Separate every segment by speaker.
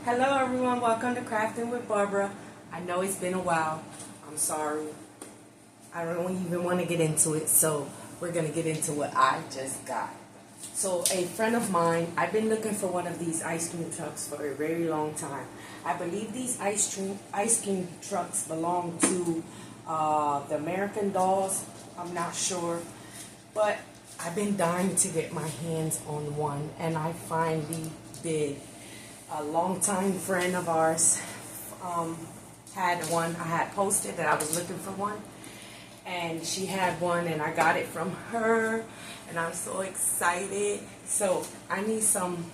Speaker 1: Hello everyone, welcome to Crafting with Barbara. I know it's been a while. I'm sorry. I don't even want to get into it, so we're going to get into what I just got. So a friend of mine, I've been looking for one of these ice cream trucks for a very long time. I believe these ice cream trucks belong to the American Dolls. I'm not sure, but I've been dying to get my hands on one, and I finally did. A longtime friend of ours had one. I had posted that I was looking for one, and she had one, and I got it from her, and I'm so excited. So I need some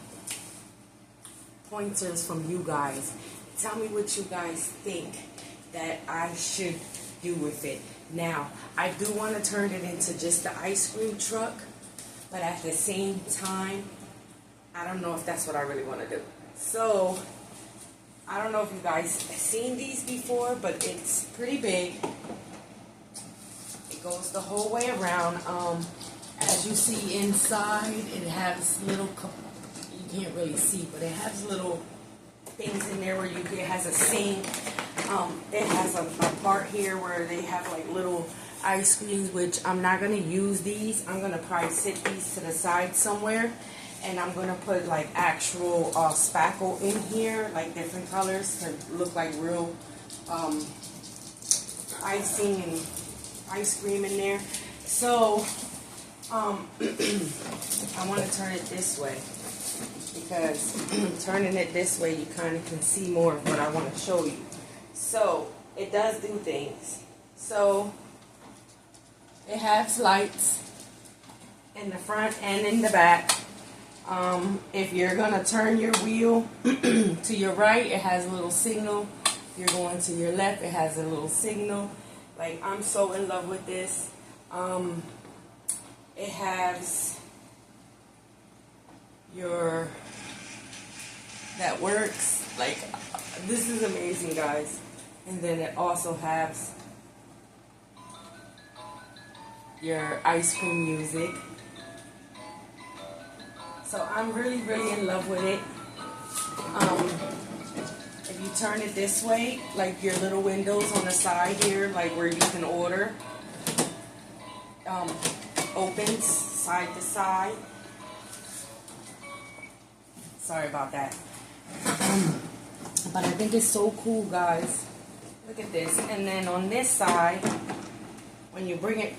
Speaker 1: pointers from you guys. Tell me what you guys think that I should do with it. Now, I do want to turn it into just the ice cream truck, but at the same time, I don't know if that's what I really want to do. So, I don't know if you guys have seen these before, but it's pretty big. It goes the whole way around. As you see inside, it has little, you can't really see, but it has little things in there where it has a sink. It has a part here where they have like little ice creams, which I'm not going to use these. I'm going to probably sit these to the side somewhere. And I'm going to put like actual spackle in here, like different colors to look like real icing and ice cream in there. So I want to turn it this way because turning it this way you kind of can see more of what I want to show you. So it does do things. So it has lights in the front and in the back. If you're going to turn your wheel to your right, it has a little signal. If you're going to your left, it has a little signal. Like, I'm so in love with this. It has that works. Like, this is amazing, guys. And then it also has your ice cream music. So I'm really, really in love with it. If you turn it this way, like your little windows on the side here, like where you can order, opens side to side. Sorry about that. But I think it's so cool, guys. Look at this. And then on this side, when you bring it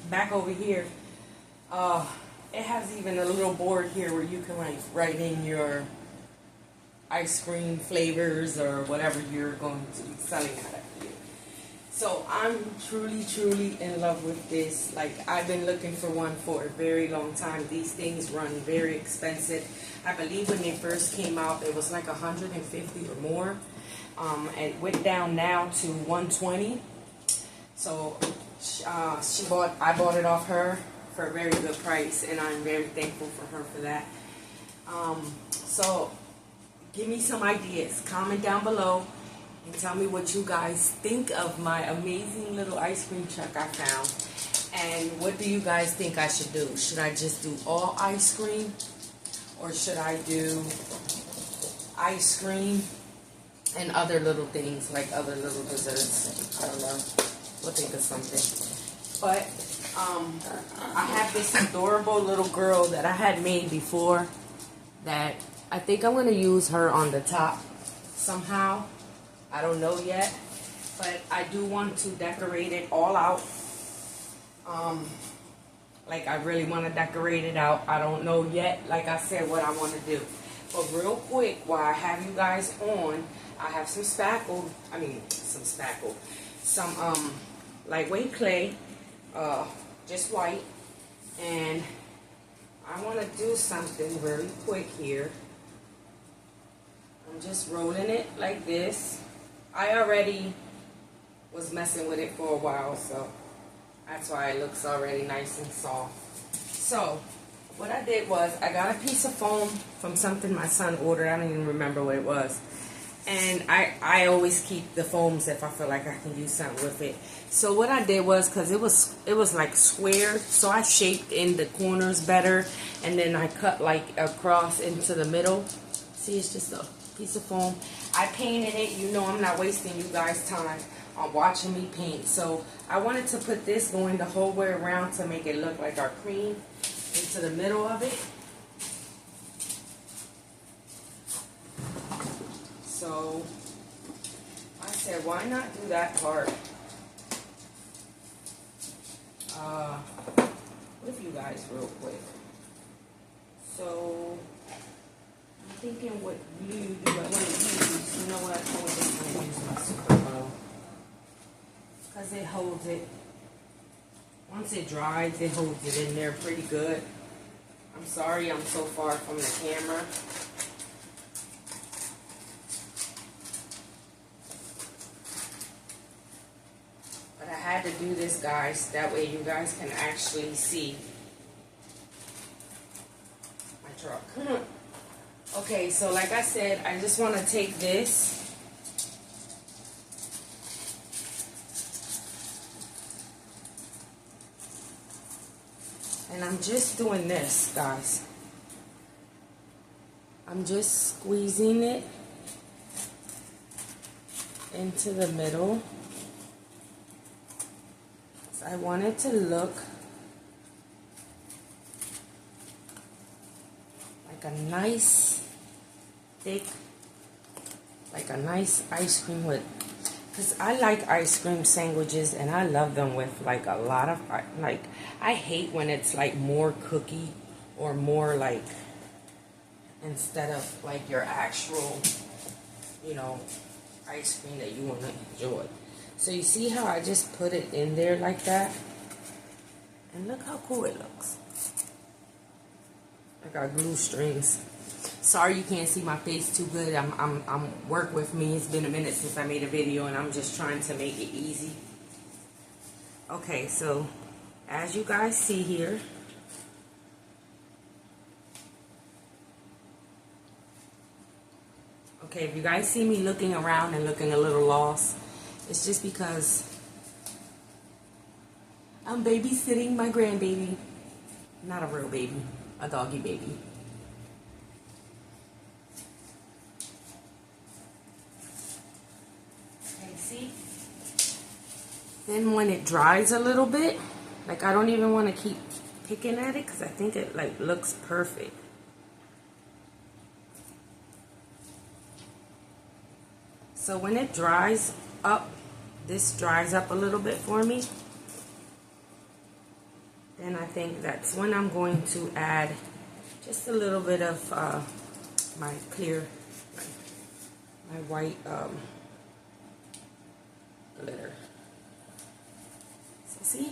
Speaker 1: back over here, it has even a little board here where you can like write in your ice cream flavors or whatever you're going to be selling out of here. So I'm truly, truly in love with this. Like, I've been looking for one for a very long time. These things run very expensive. I believe when they first came out, it was like $150 or more. It went down now to $120. So I bought it off her for a very good price, and I'm very thankful for her for that. So give me some ideas. Comment down below and tell me what you guys think of my amazing little ice cream truck I found. And what do you guys think I should do? Should I just do all ice cream, or should I do ice cream and other little things, like other little desserts? I don't know. We'll think of something. But I have this adorable little girl that I had made before that I think I'm going to use her on the top somehow. I don't know yet, but I do want to decorate it all out. Like, I really want to decorate it out. I don't know yet, like I said, what I want to do. But real quick, while I have you guys on, I have some lightweight clay, just white, and I want to do something really quick here. I'm just rolling it like this. I already was messing with it for a while, so that's why it looks already nice and soft. So what I did was I got a piece of foam from something my son ordered. I don't even remember what it was. And I always keep the foams if I feel like I can do something with it. So what I did was, because it was like square, so I shaped in the corners better, and then I cut like across into the middle. See, it's just a piece of foam. I painted it. You know I'm not wasting you guys' time on watching me paint. So I wanted to put this going the whole way around to make it look like our cream into the middle of it. So I said, why not do that part? With you guys real quick. So I'm thinking what glue do I want to use? You know what? I'm just going to use my super glue because it holds it. Once it dries, it holds it in there pretty good. I'm sorry I'm so far from the camera. But I had to do this, guys. That way you guys can actually see my truck. Okay, so like I said, I just want to take this. And I'm just doing this, guys. I'm just squeezing it into the middle. So I want it to look like a nice, thick, like a nice ice cream with, because I like ice cream sandwiches and I love them with like a lot of, like, I hate when it's like more cookie or more like, instead of like your actual, you know, ice cream that you want to enjoy. So you see how I just put it in there like that? And look how cool it looks. I got glue strings. Sorry you can't see my face too good. I'm work with me. It's been a minute since I made a video and I'm just trying to make it easy. Okay, so as you guys see here, okay, if you guys see me looking around and looking a little lost, it's just because I'm babysitting my grandbaby. Not a real baby, a doggy baby. Okay, see? Then when it dries a little bit, like I don't even want to keep picking at it because I think it like looks perfect. So when it dries up, this dries up a little bit for me, then I think that's when I'm going to add just a little bit of my clear, my white glitter. So see?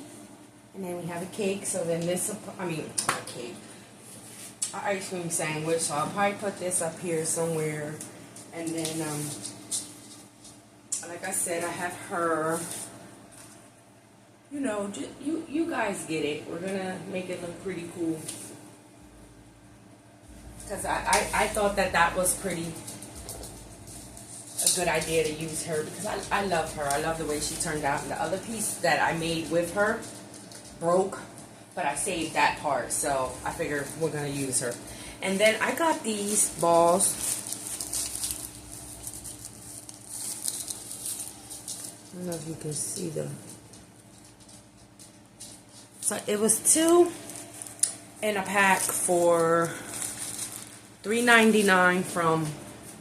Speaker 1: And then we have a cake. So then this, I mean, a cake, an ice cream sandwich. So I'll probably put this up here somewhere. And then, like I said, I have her. You know, you guys get it. We're gonna make it look pretty cool. Because I thought that was pretty a good idea to use her because I love her. I love the way she turned out. And the other piece that I made with her broke, but I saved that part. So I figured we're gonna use her. And then I got these balls. I don't know if you can see them. So it was 2 in a pack for $3.99 from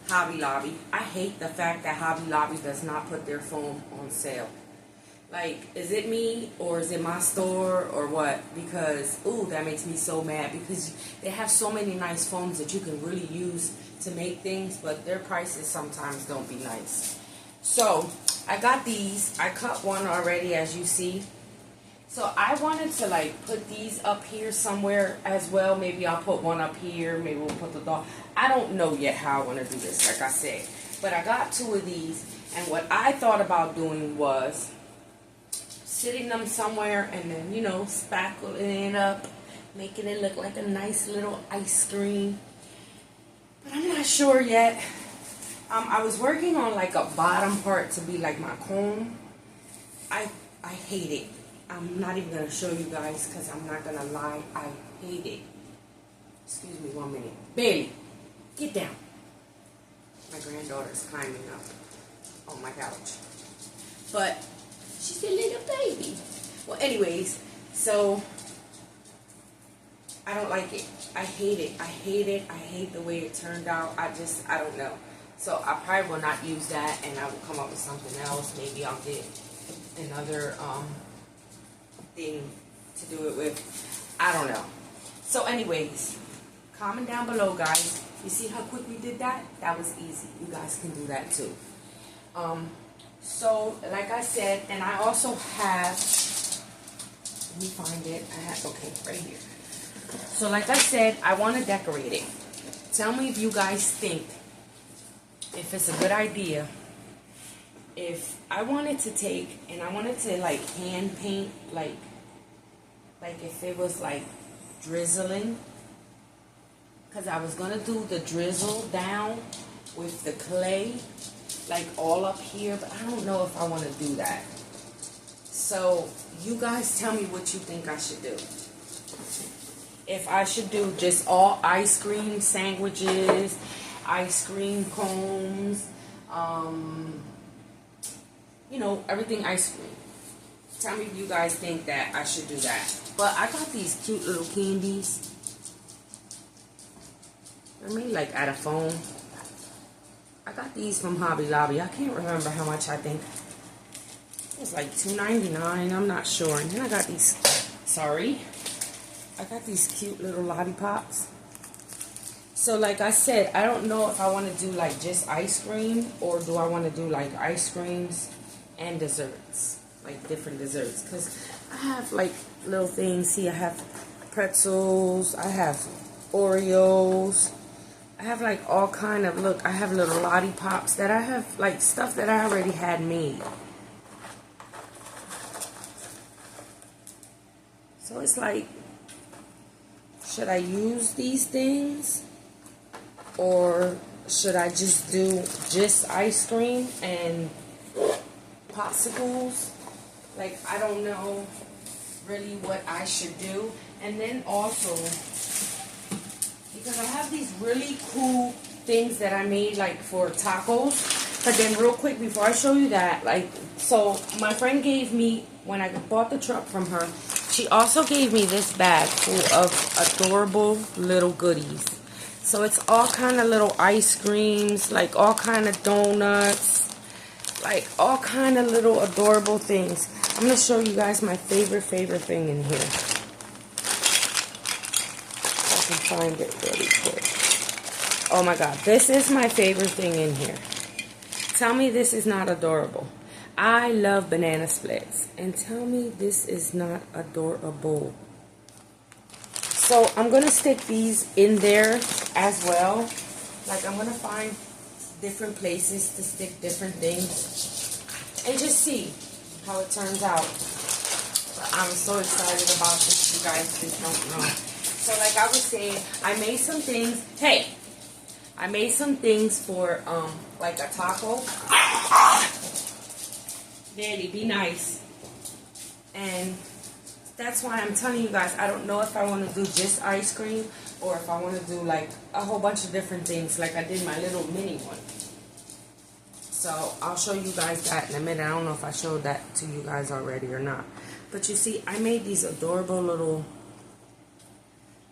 Speaker 1: Hobby Lobby. I hate the fact that Hobby Lobby does not put their foam on sale. Like, is it me or is it my store or what? Because, ooh, that makes me so mad because they have so many nice foams that you can really use to make things, but their prices sometimes don't be nice. So I got these. I cut one already, as you see. So I wanted to like put these up here somewhere as well. Maybe I'll put one up here. Maybe we'll put the dog. I don't know yet how I want to do this, like I said. But I got 2 of these. And what I thought about doing was sitting them somewhere and then, you know, spackling it up. Making it look like a nice little ice cream. But I'm not sure yet. I was working on like a bottom part to be like my comb. I hate it. I'm not even going to show you guys because I'm not going to lie. I hate it. Excuse me 1 minute. Bailey, get down. My daughter's climbing up on my couch. But she's a little baby. Well, anyways, so I don't like it. I hate it. I hate it. I hate the way it turned out. I don't know. So I probably will not use that, and I will come up with something else. Maybe I'll get another thing to do it with. I don't know. So anyways, comment down below, guys. You see how quick we did that? That was easy. You guys can do that too. So like I said, and I also have, let me find it. I have, okay, right here. So like I said, I want to decorate it. Tell me if you guys think, if it's a good idea, if I wanted to take, and I wanted to like hand paint, like if it was like drizzling, because I was going to do the drizzle down with the clay, like all up here, but I don't know if I want to do that. So you guys tell me what you think I should do. If I should do just all ice cream sandwiches, ice cream cones, you know, everything ice cream. Tell me if you guys think that I should do that. But I got these cute little candies. They're made like out of foam. I got these from Hobby Lobby. I can't remember how much. I think it was like $2.99. I'm not sure. And then I got these, I got these cute little lollipops. So like I said, I don't know if I want to do like just ice cream, or do I want to do like ice creams and desserts, like different desserts. Because I have like little things. See, I have pretzels, I have Oreos, I have like all kind of, look, I have little lollipops that I have like stuff that I already had made. So it's like, should I use these things, or should I just do just ice cream and popsicles? Like, I don't know really what I should do. And then also, because I have these really cool things that I made like for tacos. But then real quick before I show you that, like, so my friend gave me, when I bought the truck from her, she also gave me this bag full of adorable little goodies. So it's all kind of little ice creams, like all kind of donuts, like all kind of little adorable things. I'm going to show you guys my favorite thing in here. If I can find it really quick. Oh my God, this is my favorite thing in here. Tell me this is not adorable. I love banana splits. And tell me this is not adorable. So I'm going to stick these in there as well. Like, I'm going to find different places to stick different things. And just see how it turns out. But I'm so excited about this, you guys just don't know. So like I was saying, I made some things. Hey! I made some things for, like a taco. Daddy, be nice. And that's why I'm telling you guys, I don't know if I want to do just ice cream, or if I want to do like a whole bunch of different things, like I did my little mini one. So I'll show you guys that in a minute. I don't know if I showed that to you guys already or not. But you see, I made these adorable little,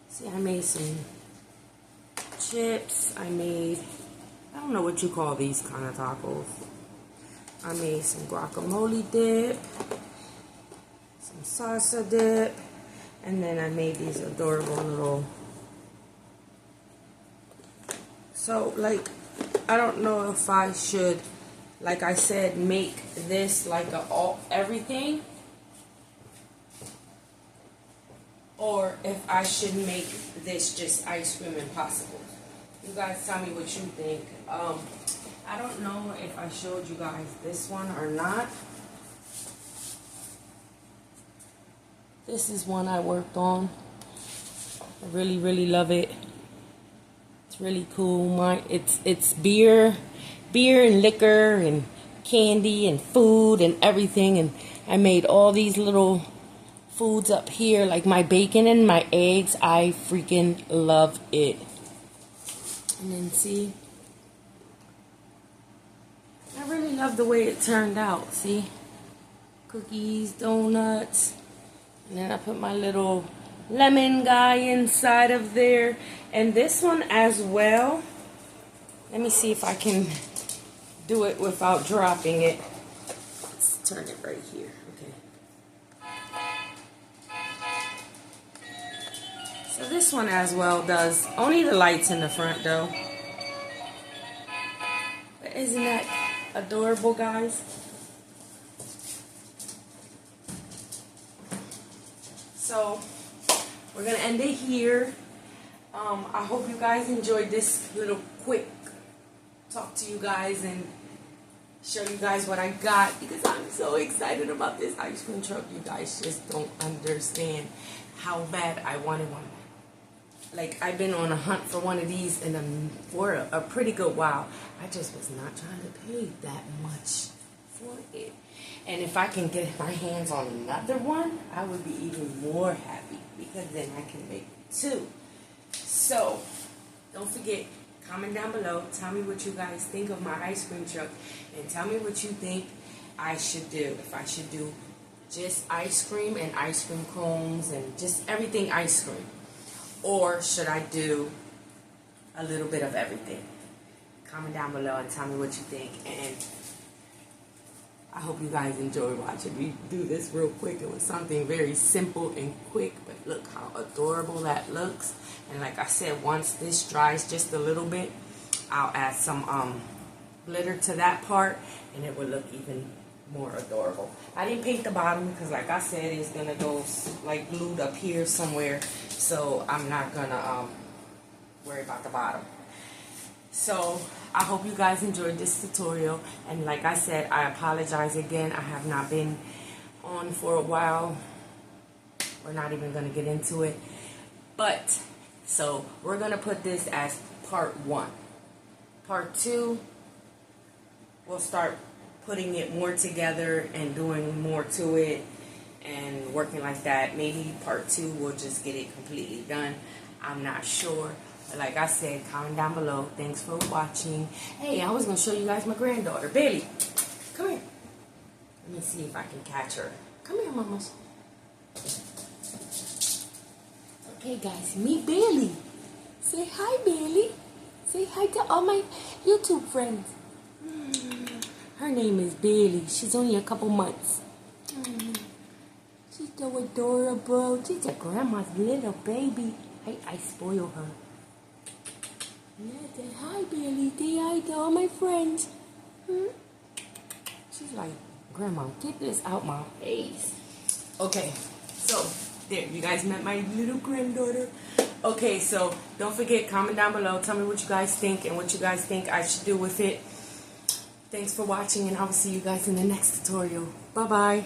Speaker 1: see, I made some chips. I made, I don't know what you call these kind of tacos. I made some guacamole dip, some salsa dip, and then I made these adorable little, so like, I don't know if I should, like I said, make this like a all everything, or if I should make this just ice cream and popsicles. You guys tell me what you think. I don't know if I showed you guys this one or not. This is one I worked on. I really, really love it. It's really cool. It's beer and liquor and candy and food and everything. And I made all these little foods up here, like my bacon and my eggs. I freaking love it. And then see, love the way it turned out. See? Cookies, donuts. And then I put my little lemon guy inside of there. And this one as well. Let me see if I can do it without dropping it. Let's turn it right here. Okay. So this one as well does. Only the lights in the front though. But isn't that adorable, guys? So we're gonna end it here. I hope you guys enjoyed this little quick talk to you guys and show you guys what I got, because I'm so excited about this ice cream truck. You guys just don't understand how bad I wanted one. Like, I've been on a hunt for one of these and for a pretty good while. I just was not trying to pay that much for it. And if I can get my hands on another one, I would be even more happy, because then I can make two. So, don't forget, comment down below. Tell me what you guys think of my ice cream truck. And tell me what you think I should do. If I should do just ice cream and ice cream cones and just everything ice cream. Or should I do a little bit of everything? Comment down below and tell me what you think. And I hope you guys enjoy watching me do this real quick. It was something very simple and quick, but look how adorable that looks. And like I said, once this dries just a little bit, I'll add some glitter to that part, and it will look even more adorable. I didn't paint the bottom because, like I said, it's gonna go like glued up here somewhere, so I'm not gonna worry about the bottom. So I hope you guys enjoyed this tutorial, and like I said, I apologize again. I have not been on for a while. We're not even gonna get into it, but so we're gonna put this as part 1. Part 2, we'll start putting it more together and doing more to it and working like that. Maybe part 2 we'll just get it completely done. I'm not sure. But like I said, comment down below. Thanks for watching. Hey, I was going to show you guys my granddaughter, Bailey. Come here. Let me see if I can catch her. Come here, mamas. Okay, guys, meet Bailey. Say hi, Bailey. Say hi to all my YouTube friends. Her name is Bailey. She's only a couple months. She's so adorable. She's a grandma's little baby. I spoil her. Yeah, say hi, Bailey. Say hi to all my friends. She's like, Grandma, get this out my face. Okay, so there, you guys met my little granddaughter. Okay, so don't forget, comment down below. Tell me what you guys think and what you guys think I should do with it. Thanks for watching, and I will see you guys in the next tutorial. Bye-bye.